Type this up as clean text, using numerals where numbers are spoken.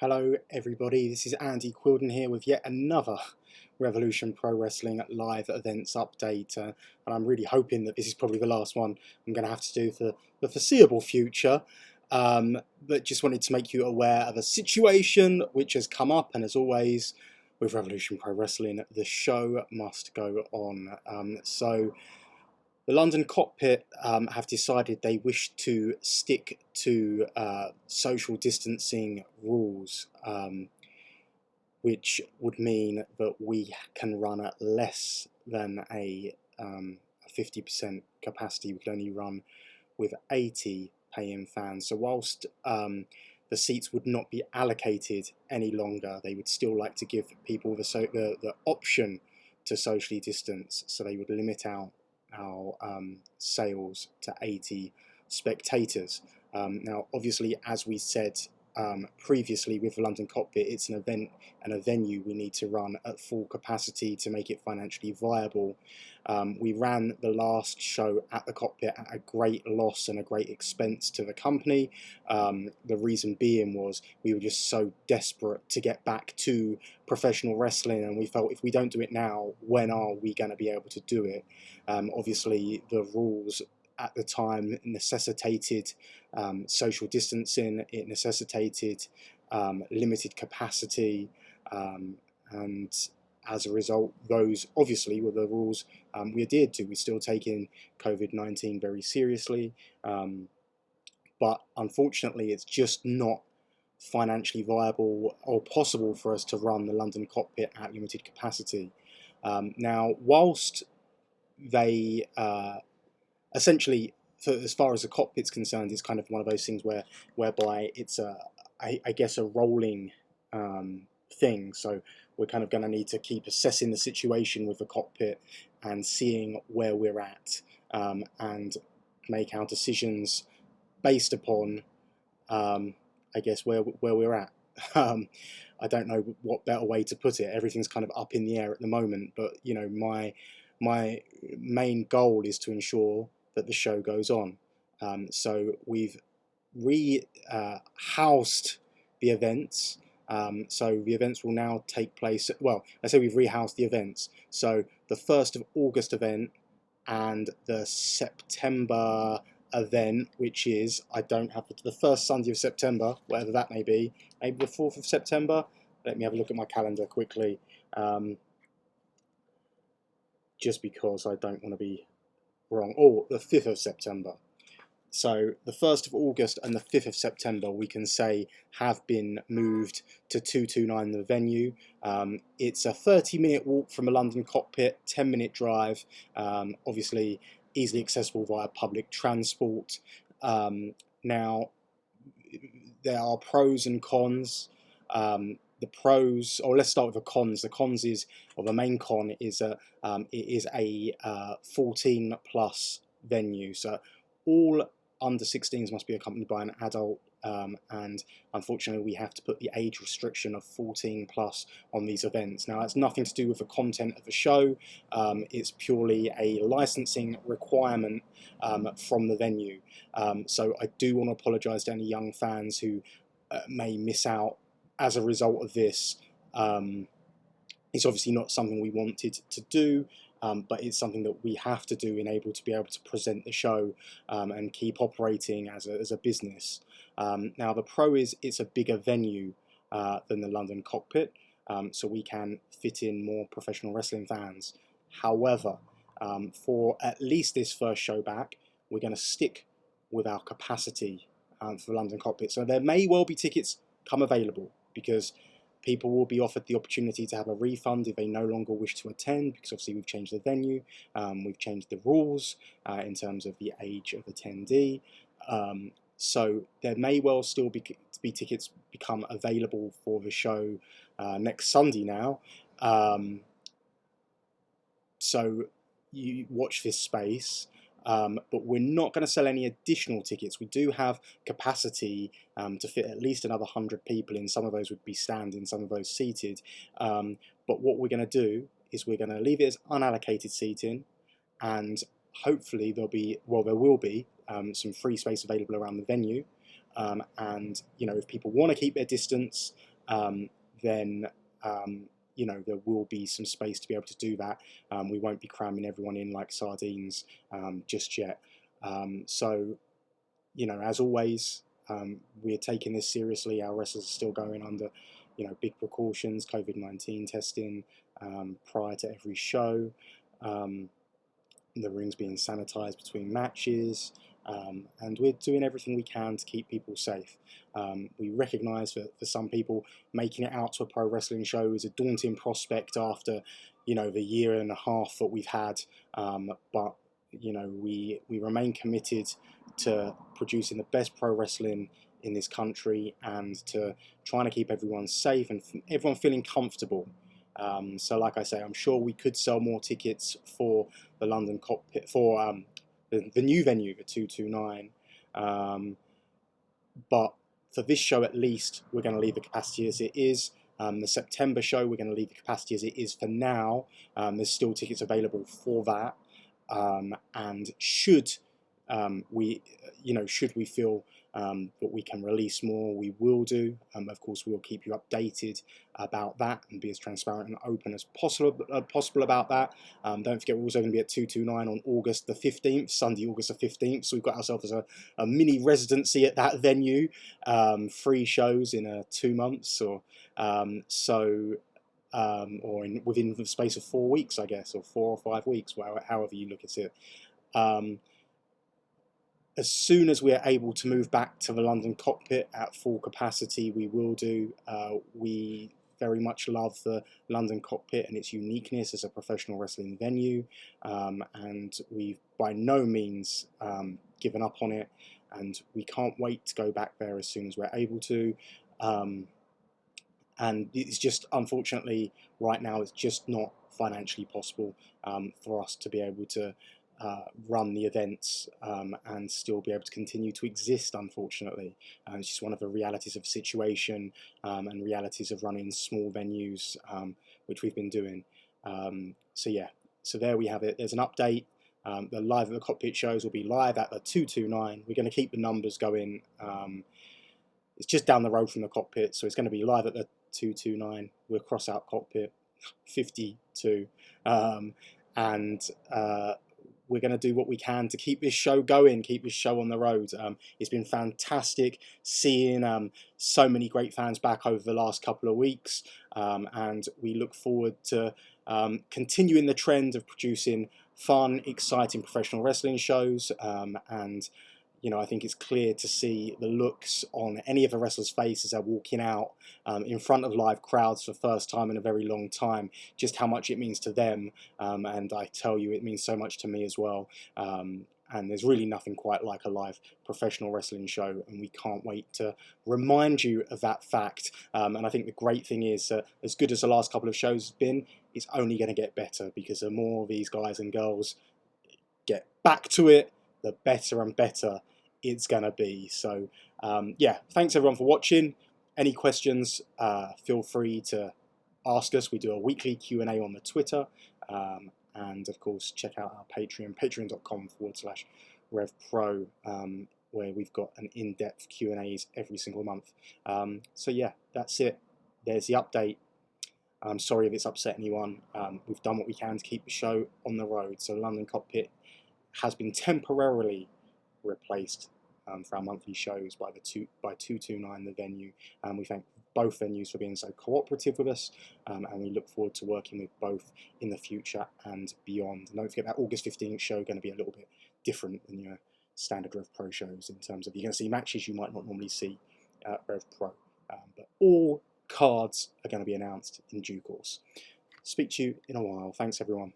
Hello everybody, this is Andy Quilden here with yet another Revolution Pro Wrestling live events update, and I'm really hoping that this is probably the last one I'm going to have to do for the foreseeable future, but just wanted to make you aware of a situation which has come up, and as always with Revolution Pro Wrestling, the show must go on. So the London Cockpit have decided they wish to stick to social distancing rules, which would mean that we can run at less than a 50% capacity. We can only run with 80 pay-in fans. So whilst the seats would not be allocated any longer, they would still like to give people the option to socially distance. So they would limit out our sales to 80 spectators. Now, obviously, as we said previously with the London Cockpit, it's an event and a venue we need to run at full capacity to make it financially viable. We ran the last show at the Cockpit at a great loss and a great expense to the company. The reason being was we were just so desperate to get back to professional wrestling, and we felt if we don't do it now, when are we going to be able to do it? Obviously, the rules at the time necessitated social distancing, it necessitated limited capacity, and as a result, those obviously were the rules we adhered to. We're still taking COVID-19 very seriously, but unfortunately it's just not financially viable or possible for us to run the London Cockpit at limited capacity. Now, whilst they essentially, as far as the Cockpit's concerned, it's kind of one of those things whereby it's I guess a rolling thing. So we're kind of going to need to keep assessing the situation with the Cockpit and seeing where we're at, and make our decisions based upon I guess where we're at. I don't know what better way to put it. Everything's kind of up in the air at the moment, but you know, my main goal is to ensure that the show goes on. So we've rehoused the events. So the events will now take place. Well, I say we've rehoused the events. So the 1st of August event and the September event, which is, I don't have the first Sunday of September, whatever that may be, maybe the 4th of September. Let me have a look at my calendar quickly, just because I don't want to be wrong. Oh, the 5th of September. So the 1st of August and the 5th of September, we can say, have been moved to 229, the venue. It's a 30-minute walk from a London Cockpit, 10-minute drive, obviously easily accessible via public transport. Now, there are pros and cons. The pros, or let's start with the cons. The cons is, or the main con is, it is a 14 plus venue. So all under 16s must be accompanied by an adult, and unfortunately we have to put the age restriction of 14 plus on these events. Now, that's nothing to do with the content of the show. It's purely a licensing requirement from the venue. So I do want to apologise to any young fans who may miss out as a result of this. It's obviously not something we wanted to do, but it's something that we have to do in able to be able to present the show and keep operating as a business. Now, the pro is it's a bigger venue than the London Cockpit, so we can fit in more professional wrestling fans. However, for at least this first show back, we're going to stick with our capacity for the London Cockpit. So there may well be tickets come available, because people will be offered the opportunity to have a refund if they no longer wish to attend, because obviously we've changed the venue, we've changed the rules in terms of the age of attendee. So there may well still be tickets become available for the show next Sunday now. So you watch this space. But we're not going to sell any additional tickets. We do have capacity to fit at least another 100 people in. Some of those would be standing, some of those seated. But what we're going to do is we're going to leave it as unallocated seating, and hopefully there will be some free space available around the venue. And if people want to keep their distance, then there will be some space to be able to do that. We won't be cramming everyone in like sardines just yet. So as always, we're taking this seriously. Our wrestlers are still going under, big precautions, COVID-19 testing prior to every show. The rings being sanitized between matches, and we're doing everything we can to keep people safe. We recognize that for some people, making it out to a pro wrestling show is a daunting prospect after, the year and a half that we've had. But we remain committed to producing the best pro wrestling in this country and to trying to keep everyone safe and everyone feeling comfortable. So like I say, I'm sure we could sell more tickets for the London Cockpit, for the new venue, the 229. But for this show at least, we're going to leave the capacity as it is. The September show, we're going to leave the capacity as it is for now. There's still tickets available for that. And should we feel that we can release more, we will do. Of course, we'll keep you updated about that and be as transparent and open as possible about that. Don't forget, we're also going to be at 229 on August the 15th, Sunday, August the 15th. So we've got ourselves a mini residency at that venue, 3 shows in 2 months, or within the space of 4 weeks, I guess, or 4 or 5 weeks, however you look at it. As soon as we're able to move back to the London Cockpit at full capacity, we will do. We very much love the London Cockpit and its uniqueness as a professional wrestling venue, and we've by no means given up on it, and we can't wait to go back there as soon as we're able to. And it's just, unfortunately, right now, it's just not financially possible for us to be able to run the events and still be able to continue to exist, unfortunately. It's just one of the realities of the situation and realities of running small venues, which we've been doing. So yeah, so there we have it. There's an update. The Live at the Cockpit shows will be live at the 229. We're going to keep the numbers going. It's just down the road from the Cockpit, so it's going to be live at the 229. We'll cross out Cockpit 52, and we're going to do what we can to keep this show going, keep this show on the road. It's been fantastic seeing so many great fans back over the last couple of weeks, and we look forward to continuing the trend of producing fun, exciting professional wrestling shows, and I think it's clear to see the looks on any of the wrestlers' faces as they're walking out in front of live crowds for the first time in a very long time, just how much it means to them. And I tell you, it means so much to me as well. And there's really nothing quite like a live professional wrestling show, and we can't wait to remind you of that fact. And I think the great thing is, as good as the last couple of shows have been, it's only going to get better, because the more these guys and girls get back to it, the better and better it's going to be. So yeah, thanks everyone for watching. Any questions, feel free to ask us. We do a weekly Q&A on the Twitter, and of course check out our Patreon, patreon.com/RevPro, where we've got an in-depth Q&As every single month. So yeah, that's it. There's the update. I'm sorry if it's upset anyone. We've done what we can to keep the show on the road. So London Cockpit has been temporarily replaced for our monthly shows by 229, the venue, and we thank both venues for being so cooperative with us, and we look forward to working with both in the future and beyond. And don't forget that August 15th show going to be a little bit different than your standard Rev Pro shows, in terms of you're going to see matches you might not normally see at Rev Pro, but all cards are going to be announced in due course. Speak to you in a while. Thanks everyone.